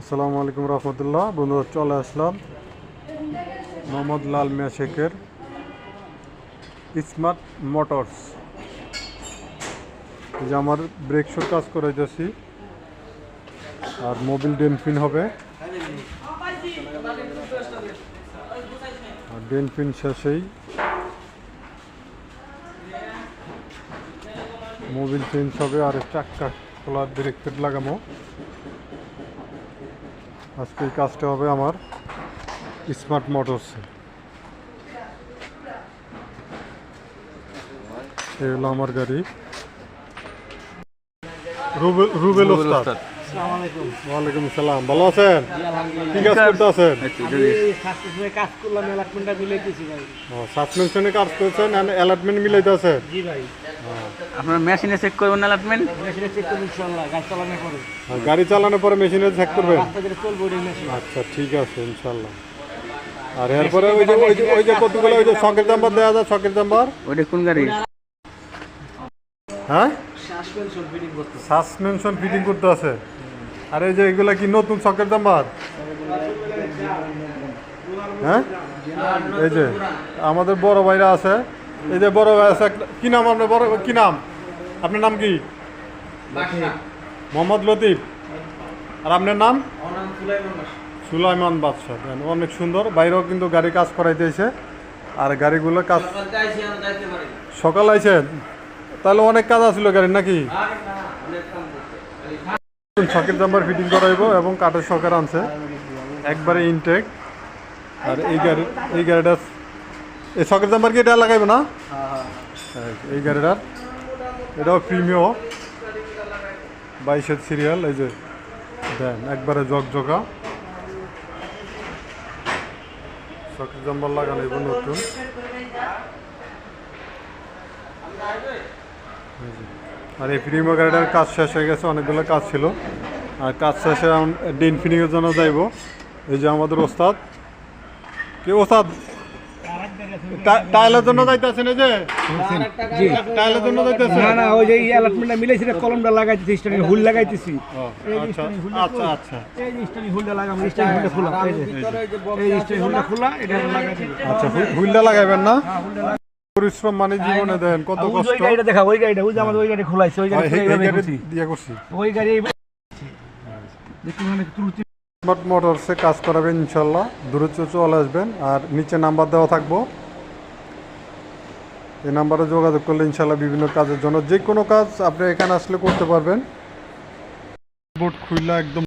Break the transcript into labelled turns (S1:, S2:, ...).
S1: আসসালামু আলাইকুম রহমতুল্লাহ। বন্ধুরা, চলে আসলাম মোহাম্মদ লাল মিয়া শেখের স্মার্ট মোটরস। এই যে আমার ব্রেক শোর কাজ করাইতেছি, আর মোবিল ডেনফিন হবে, আর ডেনফিন শেষেই মোবিল চেঞ্জ হবে, আর চাক্কা খোলার ব্রেক প্যাড লাগাবো। আজকে এই কাজটা হবে আমার স্মার্ট মোটরসে। এই হলো আমার গাড়ি। রুবেল ওস্তাদ। ওয়ালাইকুম আসসালাম। ভালো আছেন? কি কাজ করতে আছেন? সাসপেনশনে কাজ করছেন, অ্যালার্টমেন্ট মিলাইতে আছে।
S2: আপনার মেশিনে চেক করবেন অ্যালার্টমেন্ট?
S1: গাড়ি চালানোর পরে মেশিনে চেক করবেন? আচ্ছা, ঠিক আছে ইনশাল্লাহ। আর এরপরে ওই যে কতগুলো ওই যে শকের নাম্বার দেওয়া যায়, শকের নাম্বার
S2: ওইটা কোন গাড়ি?
S1: হ্যাঁ, সাসপেনশন ফিটিং করতে আছে। আর এই যে এগুলা কি নতুন শকের নাম্বার? হ্যাঁ, এই যে আমাদের বড় ভাইরা আছে, এই যে বড় ভাই আছে। কি নাম আপনার? বড় কি নাম? আপনার নাম কি? মোহাম্মদ লতিফ। আর আপনার নাম? সুলাইমান বাদশাহ। অনেক সুন্দর। বাইরেও কিন্তু গাড়ি কাজ করাইতেছে, আর গাড়িগুলো কাজ সকাল আইছেন, তাহলে অনেক কাজ আছিল গাড়ির নাকি? শকের জাম্পার ফিটিং করাইব এবং কাঠের শকের আনছে একবারে ইনটেক। আর এই গাড়িটা এই শকের জাম্পার কি এটা লাগাইবে না? এই গাড়িটার এটাও প্রিমিয় 22 সিরিয়াল। এই যে দেন একবারে জকজকা শকের জাম্পার লাগানো নতুন। আর এই প্রিমিয় গাড়িটার কাজ শেষ হয়ে গেছে, অনেকগুলো কাজ ছিল, আর কাজ শেষে ডেন ফিনিংয়ের জন্য যাইব। এই যে আমাদের ওস্তাদ। কি ওস্তাদ, টাইলের জন্য যাইতেছেন? এই যে টাইলের জন্য যাইতেছেন?
S3: না না, ওই যে অ্যালার্টমেন্টটা মিলেছে, কলমটা লাগাইতেছি, স্টার্টিং হুল লাগাইতেছি।
S1: আচ্ছা আচ্ছা আচ্ছা
S3: এই যে স্টার্টিং হুলটা লাগাবো, স্টার্টিং হুলটা খোলা, এই যে স্টার্টিং হুলটা খোলা, এটা লাগাইছি।
S1: আচ্ছা, হুইলটা লাগাইবেন না? পরিশ্রম মানে জীবনে দেন কত কষ্ট।
S3: ওই গাড়িটা দেখা, ওই গাড়িটা, ওই যে আমাদের ওই গাড়ি খোলাইছে, ওই গাড়ি
S1: দিয়ে করছি।
S3: ওই গাড়ি দেখুন মানে ত্রুটি।
S1: স্মার্ট মোটরসে কাজ করাবেন ইনশাল্লাহ, দূরে চলে আসবেন। আর নিচে নাম্বার দেওয়া থাকবো, এই নাম্বারে যোগাযোগ করলে ইনশাল্লাহ বিভিন্ন কাজের জন্য যে কোনো কাজ আপনি এখানে আসলে করতে পারবেন। বোর্ড খুললা একদম